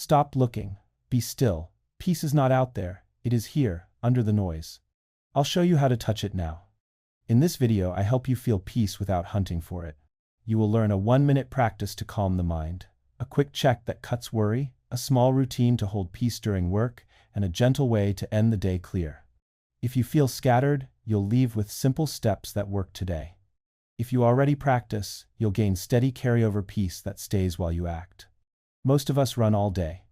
Stop looking. Be still. Peace is not out there. It is here, under the noise. I'll show you how to touch it now. In this video, I help you feel peace without hunting for it. You will learn a 1-minute practice to calm the mind, a quick check that cuts worry, a small routine to hold peace during work, and a gentle way to end the day clear. If you feel scattered, you'll leave with simple steps that work today. If you already practice, you'll gain steady carryover peace that stays while you act. Most of us run all day.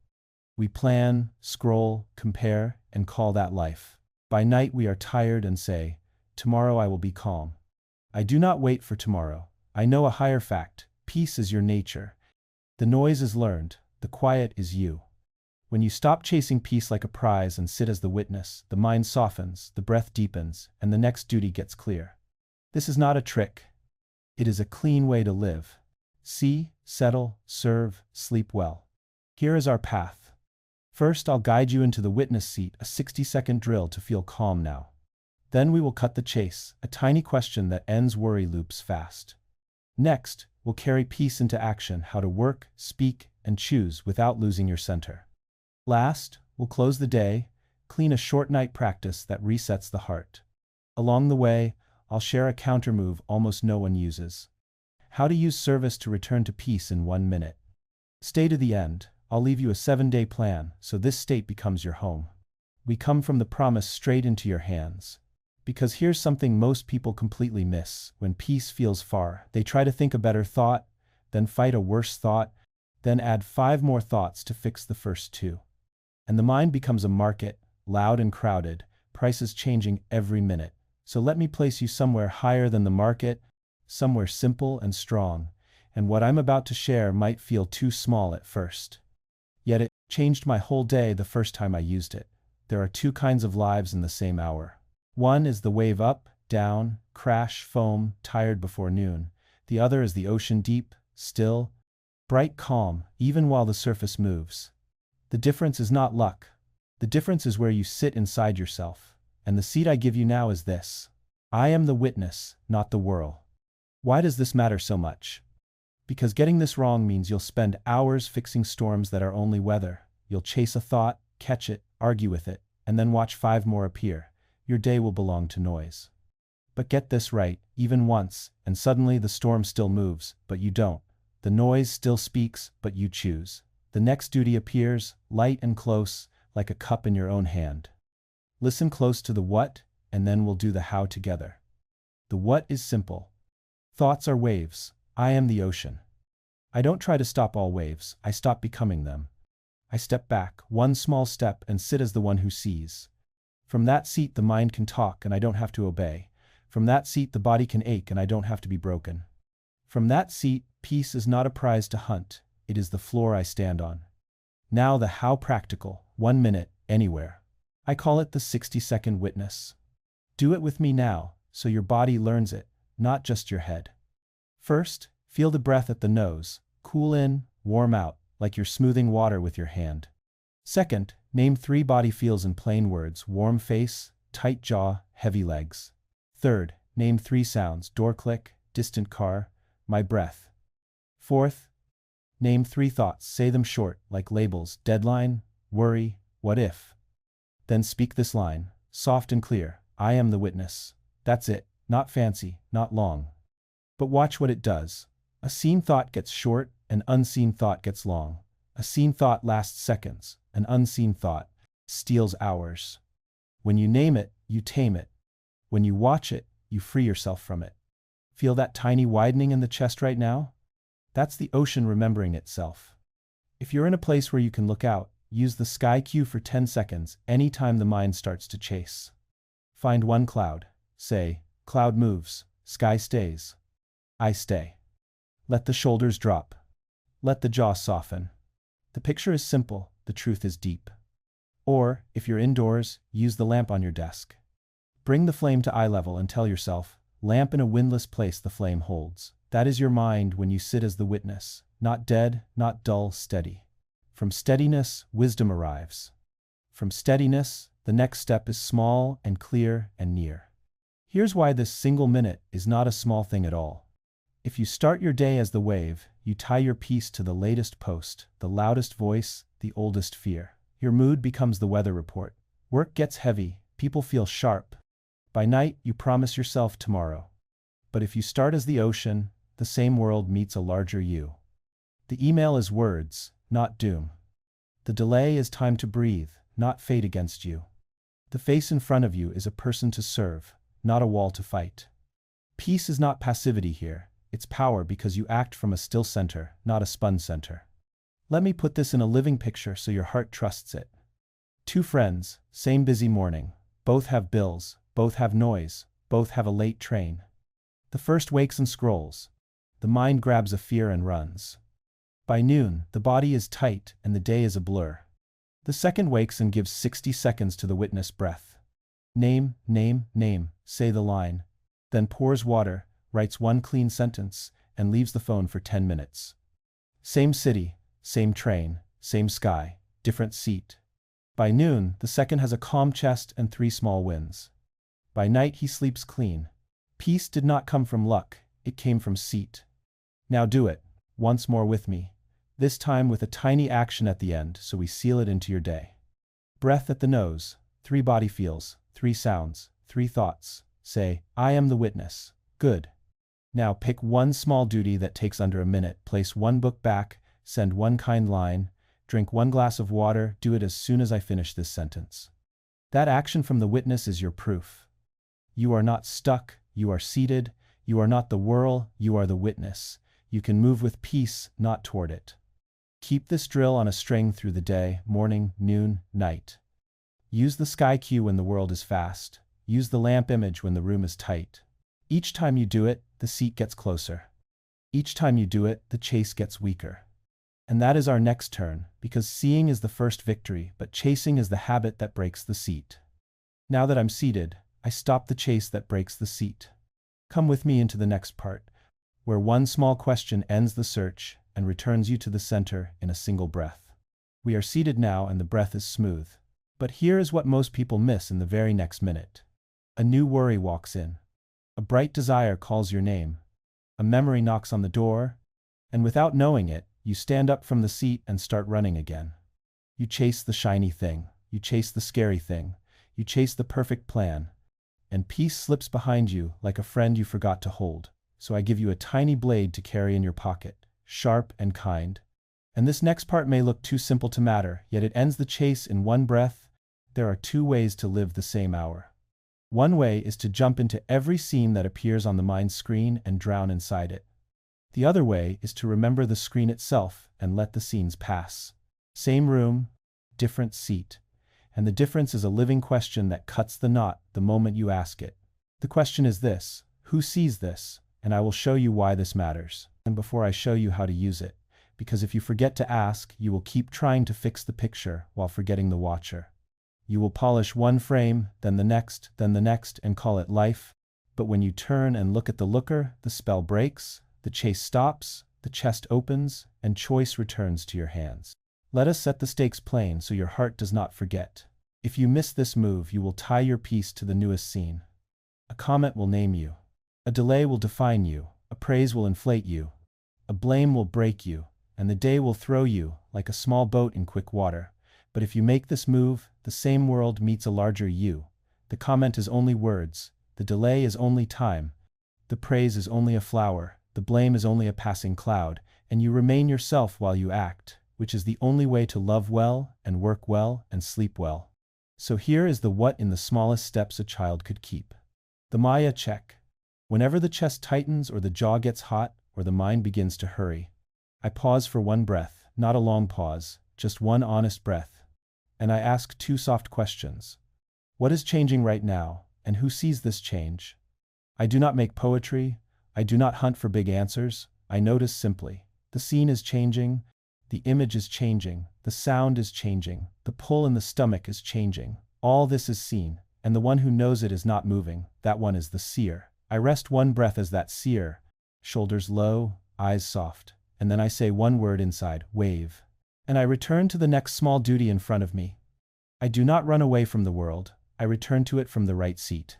We plan, scroll, compare, and call that life. By night we are tired and say, "Tomorrow I will be calm." I do not wait for tomorrow. I know a higher fact. Peace is your nature. The noise is learned. The quiet is you. When you stop chasing peace like a prize and sit as the witness, the mind softens, the breath deepens, and the next duty gets clear. This is not a trick. It is a clean way to live. See, settle, serve, sleep well. Here is our path. First, I'll guide you into the witness seat, a 60-second drill to feel calm now. Then we will cut the chase, a tiny question that ends worry loops fast. Next, we'll carry peace into action, how to work, speak, and choose without losing your center. Last, we'll close the day, clean a short night practice that resets the heart. Along the way, I'll share a counter move almost no one uses. How to use service to return to peace in 1 minute. Stay to the end. I'll leave you a 7-day plan, so this state becomes your home. We come from the promise straight into your hands. Because here's something most people completely miss. When peace feels far, they try to think a better thought, then fight a worse thought, then add 5 more thoughts to fix the first 2. And the mind becomes a market, loud and crowded, prices changing every minute. So let me place you somewhere higher than the market, somewhere simple and strong, and what I'm about to share might feel too small at first. Yet it changed my whole day the first time I used it. There are 2 kinds of lives in the same hour. One is the wave up, down, crash, foam, tired before noon. The other is the ocean deep, still, bright calm, even while the surface moves. The difference is not luck. The difference is where you sit inside yourself. And the seat I give you now is this. I am the witness, not the whirl. Why does this matter so much? Because getting this wrong means you'll spend hours fixing storms that are only weather. You'll chase a thought, catch it, argue with it, and then watch 5 more appear. Your day will belong to noise. But get this right, even once, and suddenly the storm still moves, but you don't. The noise still speaks, but you choose. The next duty appears, light and close, like a cup in your own hand. Listen close to the what, and then we'll do the how together. The what is simple. Thoughts are waves. I am the ocean. I don't try to stop all waves. I stop becoming them. I step back, 1 small step, and sit as the one who sees. From that seat the mind can talk and I don't have to obey. From that seat the body can ache and I don't have to be broken. From that seat, peace is not a prize to hunt. It is the floor I stand on. Now the how practical, 1 minute, anywhere. I call it the 60-second witness. Do it with me now, so your body learns it, not just your head. First, feel the breath at the nose, cool in, warm out, like you're smoothing water with your hand. Second, name 3 body feels in plain words: warm face, tight jaw, heavy legs. Third, name 3 sounds: door click, distant car, my breath. Fourth, name 3 thoughts, say them short, like labels: deadline, worry, what if. Then speak this line, soft and clear: I am the witness. That's it, not fancy, not long. But watch what it does. A seen thought gets short, an unseen thought gets long. A seen thought lasts seconds, an unseen thought steals hours. When you name it, you tame it. When you watch it, you free yourself from it. Feel that tiny widening in the chest right now? That's the ocean remembering itself. If you're in a place where you can look out, use the sky cue for 10 seconds anytime the mind starts to chase. Find 1 cloud. Say, cloud moves, sky stays. I stay. Let the shoulders drop. Let the jaw soften. The picture is simple, the truth is deep. Or, if you're indoors, use the lamp on your desk. Bring the flame to eye level and tell yourself, lamp in a windless place the flame holds. That is your mind when you sit as the witness, not dead, not dull, steady. From steadiness, wisdom arrives. From steadiness, the next step is small and clear and near. Here's why this single minute is not a small thing at all. If you start your day as the wave, you tie your peace to the latest post, the loudest voice, the oldest fear. Your mood becomes the weather report. Work gets heavy, people feel sharp. By night, you promise yourself tomorrow. But if you start as the ocean, the same world meets a larger you. The email is words, not doom. The delay is time to breathe, not fate against you. The face in front of you is a person to serve, not a wall to fight. Peace is not passivity here, it's power because you act from a still center, not a spun center. Let me put this in a living picture so your heart trusts it. Two friends, same busy morning, both have bills, both have noise, both have a late train. The first wakes and scrolls. The mind grabs a fear and runs. By noon, the body is tight and the day is a blur. The second wakes and gives 60 seconds to the witness breath. Name, name, name, say the line. Then pours water, writes one clean sentence, and leaves the phone for 10 minutes. Same city, same train, same sky, different seat. By noon, the second has a calm chest and 3 small wins. By night he sleeps clean. Peace did not come from luck, it came from seat. Now do it, once more with me. This time with a tiny action at the end so we seal it into your day. Breath at the nose, 3 body feels, 3 sounds, 3 thoughts. Say, I am the witness. Good. Now pick one small duty that takes under a minute, place one book back, send one kind line, drink one glass of water, do it as soon as I finish this sentence. That action from the witness is your proof. You are not stuck, you are seated, you are not the whirl, you are the witness. You can move with peace, not toward it. Keep this drill on a string through the day, morning, noon, night. Use the sky cue when the world is fast. Use the lamp image when the room is tight. Each time you do it, the seat gets closer. Each time you do it, the chase gets weaker. And that is our next turn, because seeing is the first victory, but chasing is the habit that breaks the seat. Now that I'm seated, I stop the chase that breaks the seat. Come with me into the next part, where one small question ends the search and returns you to the center in a single breath. We are seated now and the breath is smooth. But here is what most people miss in the very next minute. A new worry walks in. A bright desire calls your name. A memory knocks on the door, and without knowing it, you stand up from the seat and start running again. You chase the shiny thing. You chase the scary thing. You chase the perfect plan. And peace slips behind you like a friend you forgot to hold. So I give you a tiny blade to carry in your pocket, sharp and kind. And this next part may look too simple to matter, yet it ends the chase in one breath. There are 2 ways to live the same hour. One way is to jump into every scene that appears on the mind screen and drown inside it. The other way is to remember the screen itself and let the scenes pass. Same room, different seat. And the difference is a living question that cuts the knot the moment you ask it. The question is this: who sees this? And I will show you why this matters. And before I show you how to use it, because if you forget to ask, you will keep trying to fix the picture while forgetting the watcher. You will polish one frame, then the next, and call it life. But when you turn and look at the looker, the spell breaks, the chase stops, the chest opens, and choice returns to your hands. Let us set the stakes plain so your heart does not forget. If you miss this move, you will tie your piece to the newest scene. A comment will name you. A delay will define you. A praise will inflate you. A blame will break you. And the day will throw you like a small boat in quick water. But if you make this move, the same world meets a larger you. The comment is only words. The delay is only time. The praise is only a flower. The blame is only a passing cloud. And you remain yourself while you act, which is the only way to love well and work well and sleep well. So here is the what in the smallest steps a child could keep. The Maya check. Whenever the chest tightens or the jaw gets hot or the mind begins to hurry, I pause for one breath, not a long pause, just one honest breath. And I ask 2 soft questions. What is changing right now, and who sees this change? I do not make poetry. I do not hunt for big answers. I notice simply. The scene is changing. The image is changing. The sound is changing. The pull in the stomach is changing. All this is seen, and the one who knows it is not moving. That one is the seer. I rest one breath as that seer, shoulders low, eyes soft, and then I say one word inside, wave. And I return to the next small duty in front of me. I do not run away from the world. I return to it from the right seat.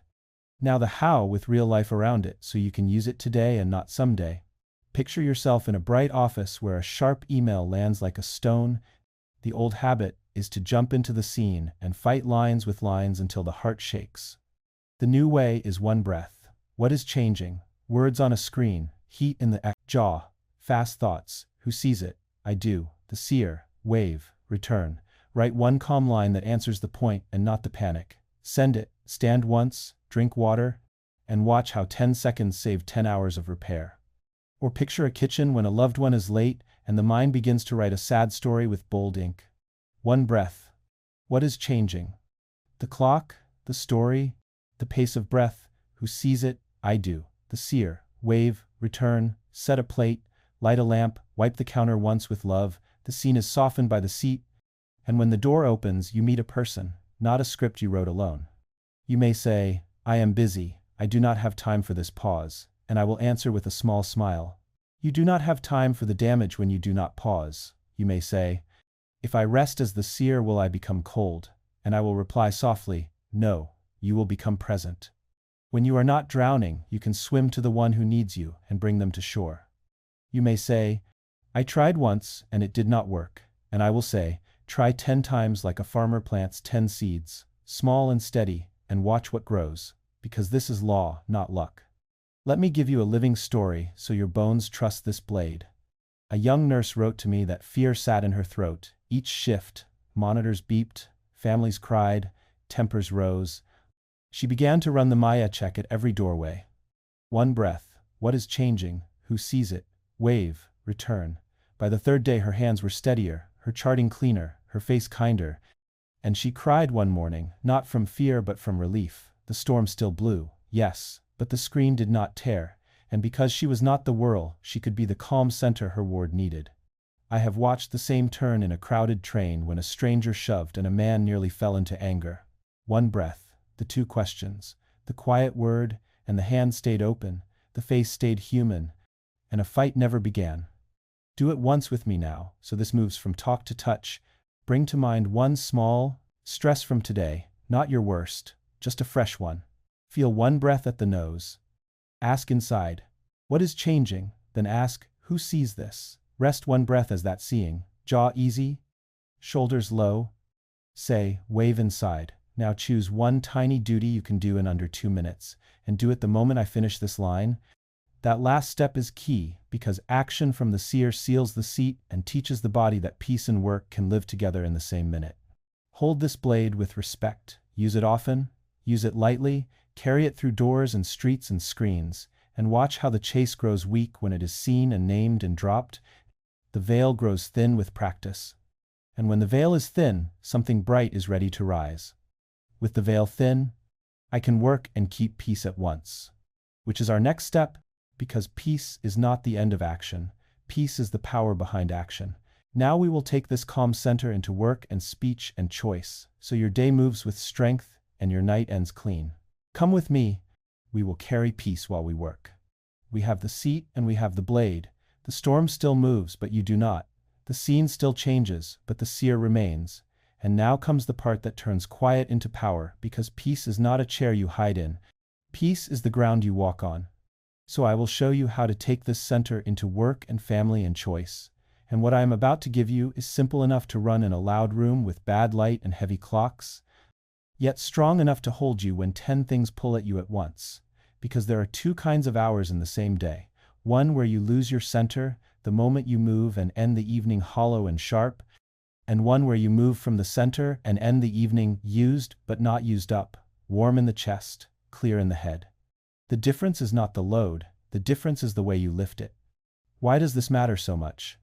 Now the how with real life around it so you can use it today and not someday. Picture yourself in a bright office where a sharp email lands like a stone. The old habit is to jump into the scene and fight lines with lines until the heart shakes. The new way is one breath. What is changing? Words on a screen, heat in the jaw, fast thoughts. Who sees it? I do. The seer, wave, return. Write one calm line that answers the point and not the panic. Send it, stand once, drink water, and watch how 10 seconds save 10 hours of repair. Or picture a kitchen when a loved one is late and the mind begins to write a sad story with bold ink. One breath. What is changing? The clock, the story, the pace of breath. Who sees it? I do. The seer, wave, return, set a plate, light a lamp, wipe the counter once with love. The scene is softened by the seat, and when the door opens, you meet a person, not a script you wrote alone. You may say, I am busy, I do not have time for this pause, and I will answer with a small smile. You do not have time for the damage when you do not pause. You may say, if I rest as the seer, will I become cold? And I will reply softly, no, you will become present. When you are not drowning, you can swim to the one who needs you and bring them to shore. You may say, I tried once and it did not work, and I will say, try 10 times like a farmer plants 10 seeds, small and steady, and watch what grows, because this is law, not luck. Let me give you a living story so your bones trust this blade. A young nurse wrote to me that fear sat in her throat. Each shift, monitors beeped, families cried, tempers rose. She began to run the Maya check at every doorway. One breath. What is changing? Who sees it? Wave, return. By the 3rd day her hands were steadier, her charting cleaner, her face kinder. And she cried one morning, not from fear but from relief. The storm still blew, yes, but the screen did not tear, and because she was not the whirl, she could be the calm center her ward needed. I have watched the same turn in a crowded train when a stranger shoved and a man nearly fell into anger. One breath, the 2 questions, the quiet word, and the hand stayed open, the face stayed human, and a fight never began. Do it once with me now, so this moves from talk to touch. Bring to mind one small stress from today, not your worst, just a fresh one. Feel one breath at the nose. Ask inside, what is changing? Then ask, who sees this? Rest one breath as that seeing, jaw easy, shoulders low. Say, wave inside. Now choose one tiny duty you can do in under 2 minutes, and do it the moment I finish this line. That last step is key, because action from the seer seals the seat and teaches the body that peace and work can live together in the same minute. Hold this blade with respect. Use it often, use it lightly, carry it through doors and streets and screens, and watch how the chase grows weak when it is seen and named and dropped. The veil grows thin with practice. And when the veil is thin, something bright is ready to rise. With the veil thin, I can work and keep peace at once. Which is our next step, because peace is not the end of action. Peace is the power behind action. Now we will take this calm center into work and speech and choice, so your day moves with strength and your night ends clean. Come with me. We will carry peace while we work. We have the seat and we have the blade. The storm still moves, but you do not. The scene still changes, but the seer remains. And now comes the part that turns quiet into power, because peace is not a chair you hide in. Peace is the ground you walk on. So I will show you how to take this center into work and family and choice. And what I am about to give you is simple enough to run in a loud room with bad light and heavy clocks, yet strong enough to hold you when 10 things pull at you at once. Because there are 2 kinds of hours in the same day. One where you lose your center, the moment you move and end the evening hollow and sharp, and one where you move from the center and end the evening used but not used up, warm in the chest, clear in the head. The difference is not the load, the difference is the way you lift it. Why does this matter so much?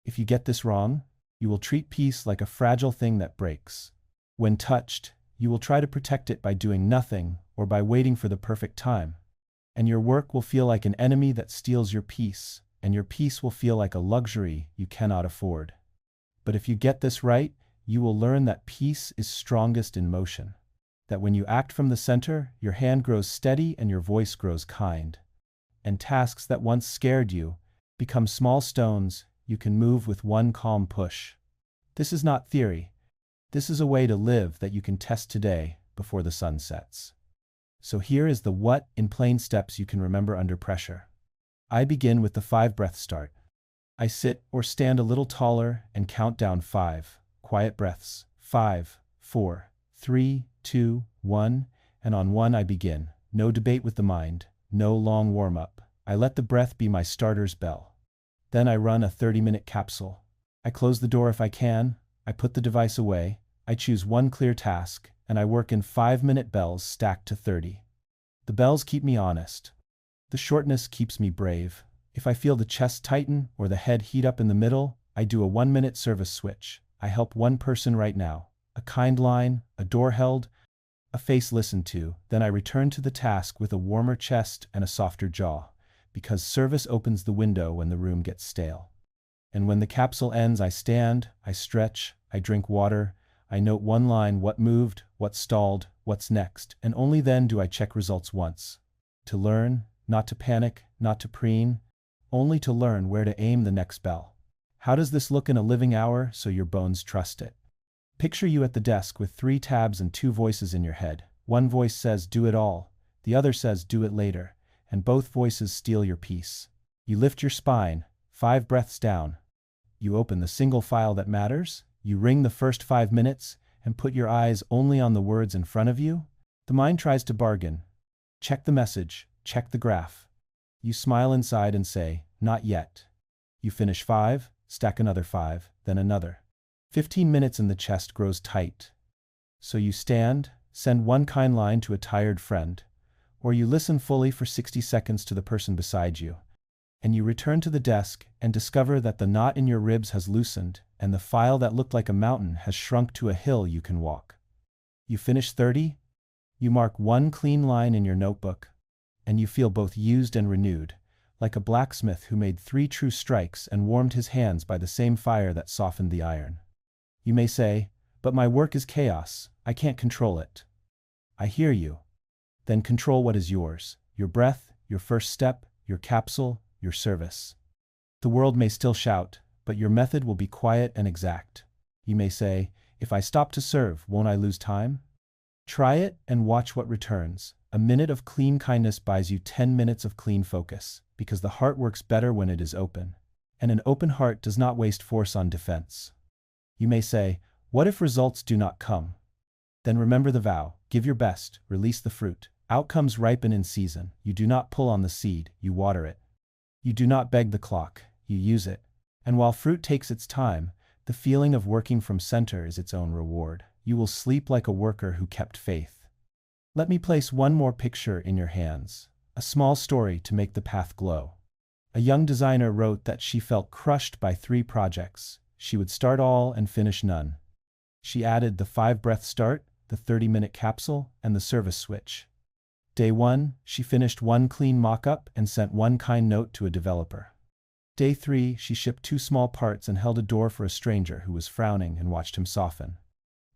If you get this wrong, you will treat peace like a fragile thing that breaks. When touched, you will try to protect it by doing nothing or by waiting for the perfect time. And your work will feel like an enemy that steals your peace, and your peace will feel like a luxury you cannot afford. But if you get this right, you will learn that peace is strongest in motion. That when you act from the center, your hand grows steady and your voice grows kind. And tasks that once scared you become small stones you can move with one calm push. This is not theory. This is a way to live that you can test today before the sun sets. So here is the what in plain steps you can remember under pressure. I begin with the 5 breath start. I sit or stand a little taller and count down 5, quiet breaths. 5, 4, 3, 2, 1, and on 1 I begin. No debate with the mind, no long warm-up. I let the breath be my starter's bell. Then I run a 30-minute capsule. I close the door if I can, I put the device away, I choose one clear task, and I work in 5-minute bells stacked to 30. The bells keep me honest. The shortness keeps me brave. If I feel the chest tighten or the head heat up in the middle, I do a 1-minute service switch. I help one person right now. A kind line, a door held, a face listened to. Then I return to the task with a warmer chest and a softer jaw, because service opens the window when the room gets stale. And when the capsule ends, I stand, I stretch, I drink water, I note one line, what moved, what stalled, what's next, and only then do I check results once. To learn, not to panic, not to preen, only to learn where to aim the next bell. How does this look in a living hour so your bones trust it? Picture you at the desk with 3 tabs and 2 voices in your head. One voice says, do it all. The other says, do it later. And both voices steal your peace. You lift your spine, 5 breaths down. You open the single file that matters. You ring the first 5 minutes and put your eyes only on the words in front of you. The mind tries to bargain. Check the message, check the graph. You smile inside and say, not yet. You finish 5, stack another 5, then another. 15 minutes and the chest grows tight. So you stand, send one kind line to a tired friend, or you listen fully for 60 seconds to the person beside you. And you return to the desk and discover that the knot in your ribs has loosened and the file that looked like a mountain has shrunk to a hill you can walk. You finish 30, you mark one clean line in your notebook, and you feel both used and renewed, like a blacksmith who made 3 true strikes and warmed his hands by the same fire that softened the iron. You may say, but my work is chaos, I can't control it. I hear you. Then control what is yours, your breath, your first step, your capsule, your service. The world may still shout, but your method will be quiet and exact. You may say, if I stop to serve, won't I lose time? Try it and watch what returns. A minute of clean kindness buys you 10 minutes of clean focus, because the heart works better when it is open. And an open heart does not waste force on defense. You may say, what if results do not come? Then remember the vow, give your best, release the fruit. Outcomes ripen in season. You do not pull on the seed, you water it. You do not beg the clock, you use it. And while fruit takes its time, the feeling of working from center is its own reward. You will sleep like a worker who kept faith. Let me place one more picture in your hands, a small story to make the path glow. A young designer wrote that she felt crushed by 3 projects. She would start all and finish none. She added the 5-breath start, the 30-minute capsule, and the service switch. Day 1, she finished 1 clean mock-up and sent 1 kind note to a developer. Day 3, she shipped 2 small parts and held a door for a stranger who was frowning and watched him soften.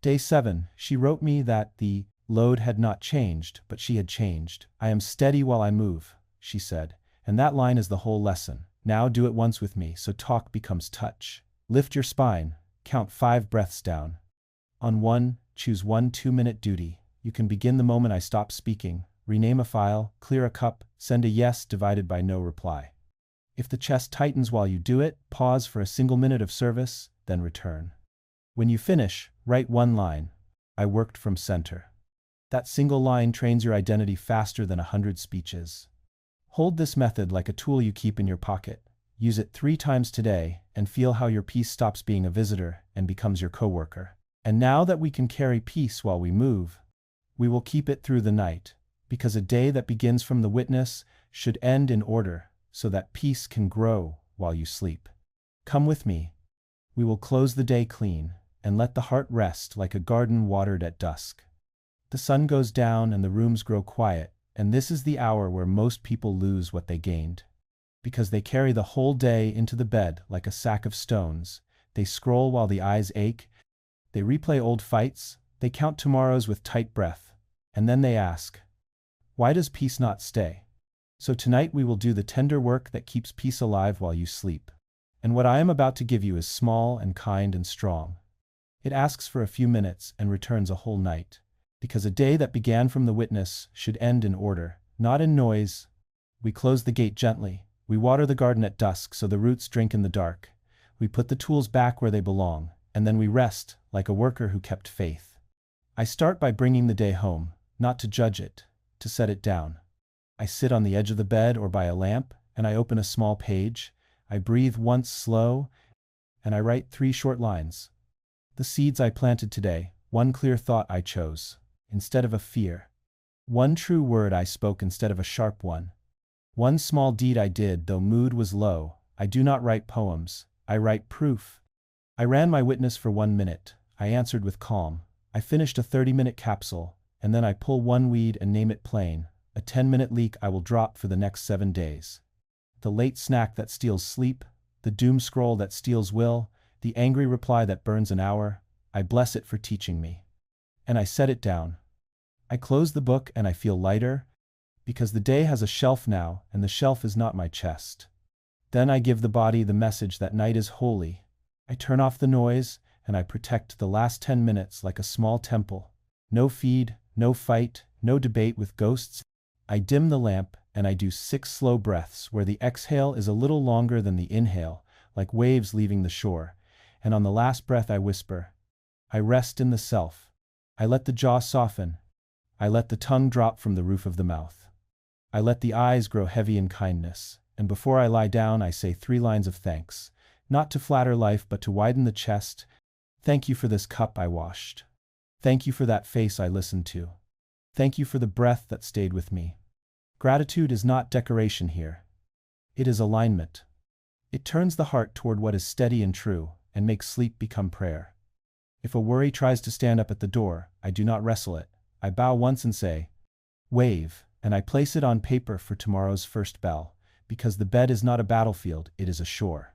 Day 7, she wrote me that the load had not changed, but she had changed. I am steady while I move, she said, and that line is the whole lesson. Now do it once with me so talk becomes touch. Lift your spine, count 5 breaths down. On 1, choose 1 2-minute duty. You can begin the moment I stop speaking, rename a file, clear a cup, send a yes divided by no reply. If the chest tightens while you do it, pause for a single minute of service, then return. When you finish, write 1 line. I worked from center. That single line trains your identity faster than 100 speeches. Hold this method like a tool you keep in your pocket. Use it 3 times today and feel how your peace stops being a visitor and becomes your coworker. And now that we can carry peace while we move, we will keep it through the night, because a day that begins from the witness should end in order so that peace can grow while you sleep. Come with me. We will close the day clean and let the heart rest like a garden watered at dusk. The sun goes down and the rooms grow quiet, and this is the hour where most people lose what they gained. Because they carry the whole day into the bed like a sack of stones, they scroll while the eyes ache, they replay old fights, they count tomorrows with tight breath, and then they ask, why does peace not stay? So tonight we will do the tender work that keeps peace alive while you sleep. And what I am about to give you is small and kind and strong. It asks for a few minutes and returns a whole night. Because a day that began from the witness should end in order, not in noise. We close the gate gently. We water the garden at dusk so the roots drink in the dark. We put the tools back where they belong, and then we rest like a worker who kept faith. I start by bringing the day home, not to judge it, to set it down. I sit on the edge of the bed or by a lamp, and I open a small page. I breathe once slow, and I write 3 short lines. The seeds I planted today, one clear thought I chose, instead of a fear. One true word I spoke instead of a sharp one. One small deed I did, though mood was low. I do not write poems, I write proof. I ran my witness for 1 minute, I answered with calm. I finished a 30-minute capsule, and then I pull one weed and name it plain. A 10-minute leak I will drop for the next 7 days. The late snack that steals sleep, the doom scroll that steals will, the angry reply that burns an hour, I bless it for teaching me. And I set it down. I close the book and I feel lighter, because the day has a shelf now, and the shelf is not my chest. Then I give the body the message that night is holy. I turn off the noise, and I protect the last 10 minutes like a small temple. No feed, no fight, no debate with ghosts. I dim the lamp, and I do 6 slow breaths where the exhale is a little longer than the inhale, like waves leaving the shore. And on the last breath I whisper, I rest in the self. I let the jaw soften. I let the tongue drop from the roof of the mouth. I let the eyes grow heavy in kindness, and before I lie down I say 3 lines of thanks, not to flatter life but to widen the chest. Thank you for this cup I washed. Thank you for that face I listened to. Thank you for the breath that stayed with me. Gratitude is not decoration here. It is alignment. It turns the heart toward what is steady and true, and makes sleep become prayer. If a worry tries to stand up at the door, I do not wrestle it. I bow once and say, wave, and I place it on paper for tomorrow's first bell, because the bed is not a battlefield, it is a shore.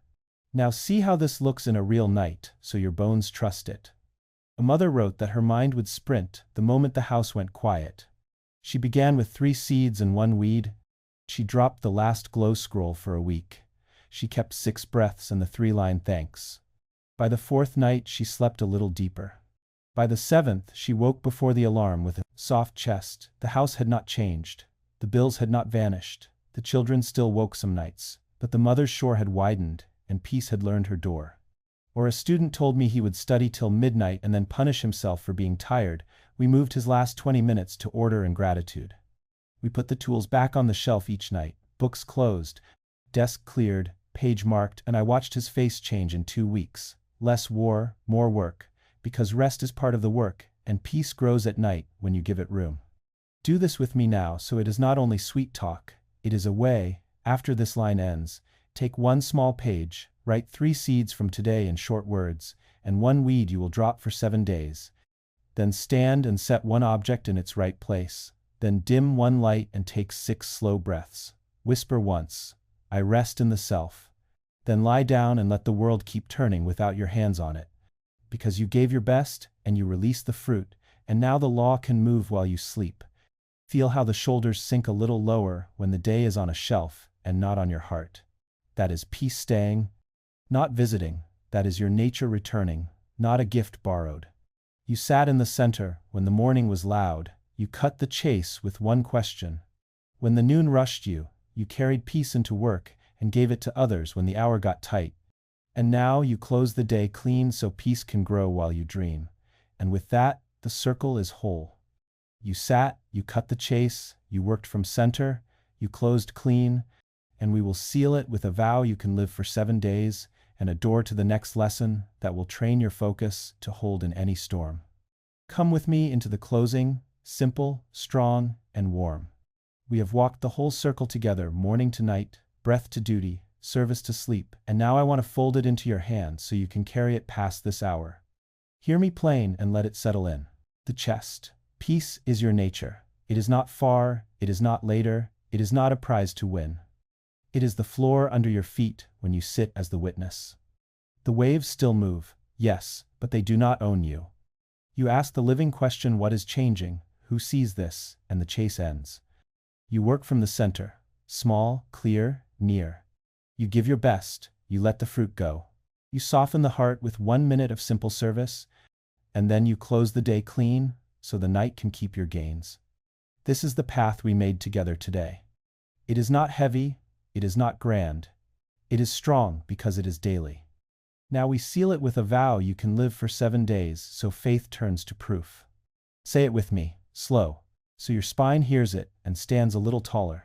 Now see how this looks in a real night, so your bones trust it. A mother wrote that her mind would sprint the moment the house went quiet. She began with 3 seeds and 1 weed. She dropped the last glow scroll for a week. She kept 6 breaths and the 3-line thanks. By the 4th night she slept a little deeper. By the 7th she woke before the alarm with a soft chest. The house had not changed. The bills had not vanished. The children still woke some nights, but the mother's shore had widened, and peace had learned her door. Or a student told me he would study till midnight and then punish himself for being tired. We moved his last 20 minutes to order and gratitude. We put the tools back on the shelf each night, books closed, desk cleared, page marked, and I watched his face change in 2 weeks. Less war, more work, because rest is part of the work, and peace grows at night when you give it room. Do this with me now, so it is not only sweet talk, it is a way. After this line ends, take 1 small page, write 3 seeds from today in short words, and 1 weed you will drop for 7 days. Then stand and set 1 object in its right place. Then dim 1 light and take 6 slow breaths. Whisper once, I rest in the self. Then lie down and let the world keep turning without your hands on it. Because you gave your best, and you released the fruit, and now the law can move while you sleep. Feel how the shoulders sink a little lower when the day is on a shelf and not on your heart. That is peace staying, not visiting. That is your nature returning, not a gift borrowed. You sat in the center when the morning was loud. You cut the chase with 1 question. When the noon rushed you, you carried peace into work and gave it to others when the hour got tight. And now you close the day clean so peace can grow while you dream. And with that, the circle is whole. You sat, you cut the chase, you worked from center, you closed clean, and we will seal it with a vow you can live for 7 days, and a door to the next lesson that will train your focus to hold in any storm. Come with me into the closing, simple, strong, and warm. We have walked the whole circle together, morning to night, breath to duty, service to sleep, and now I want to fold it into your hand so you can carry it past this hour. Hear me plain and let it settle in. The chest. Peace is your nature. It is not far, it is not later, it is not a prize to win. It is the floor under your feet when you sit as the witness. The waves still move, yes, but they do not own you. You ask the living question, what is changing, who sees this, and the chase ends. You work from the center, small, clear, near. You give your best, you let the fruit go. You soften the heart with 1 minute of simple service, and then you close the day clean, so the night can keep your gains. This is the path we made together today. It is not heavy, it is not grand. It is strong because it is daily. Now we seal it with a vow you can live for 7 days, so faith turns to proof. Say it with me, slow, so your spine hears it and stands a little taller.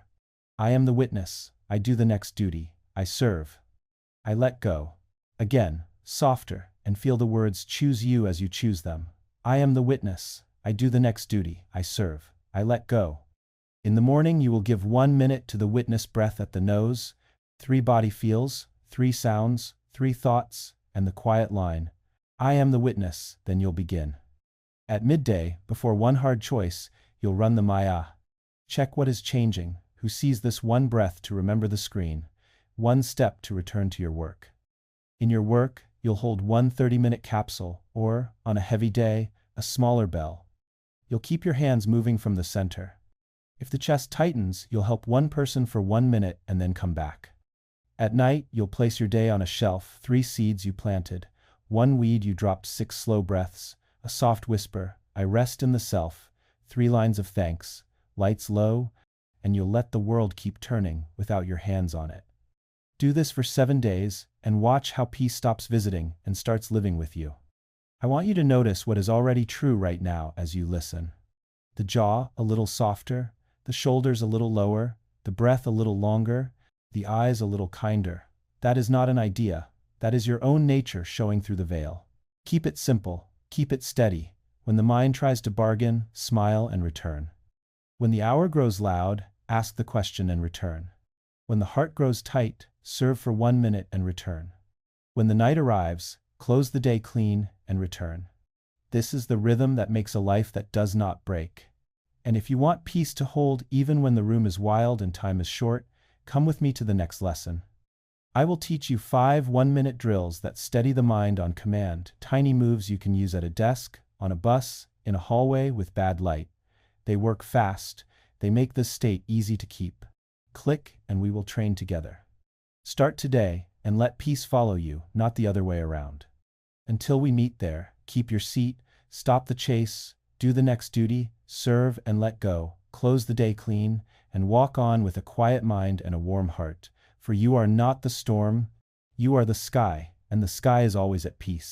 I am the witness, I do the next duty, I serve. I let go. Again, softer, and feel the words choose you as you choose them. I am the witness, I do the next duty, I serve. I let go. In the morning you will give 1 minute to the witness breath at the nose, 3 body feels, 3 sounds, 3 thoughts, and the quiet line, I am the witness, then you'll begin. At midday, before one hard choice, you'll run the Maya. Check what is changing, who sees this one breath to remember the screen, one step to return to your work. In your work, you'll hold 1 30-minute capsule, or, on a heavy day, a smaller bell. You'll keep your hands moving from the center. If the chest tightens, you'll help one person for 1 minute and then come back. At night, you'll place your day on a shelf, 3 seeds you planted, 1 weed you dropped, 6 slow breaths, a soft whisper, I rest in the self, 3 lines of thanks, lights low, and you'll let the world keep turning without your hands on it. Do this for 7 days, and watch how peace stops visiting and starts living with you. I want you to notice what is already true right now as you listen. The jaw a little softer, the shoulders a little lower, the breath a little longer, the eyes a little kinder. That is not an idea, that is your own nature showing through the veil. Keep it simple, keep it steady. When the mind tries to bargain, smile and return. When the hour grows loud, ask the question and return. When the heart grows tight, serve for 1 minute and return. When the night arrives, close the day clean and return. This is the rhythm that makes a life that does not break. And if you want peace to hold even when the room is wild and time is short, come with me to the next lesson. I will teach you 5 1-minute drills that steady the mind on command, tiny moves you can use at a desk, on a bus, in a hallway with bad light. They work fast, they make this state easy to keep. Click and we will train together. Start today and let peace follow you, not the other way around. Until we meet there, keep your seat, stop the chase, do the next duty, serve and let go, close the day clean, and walk on with a quiet mind and a warm heart. For you are not the storm, you are the sky, and the sky is always at peace.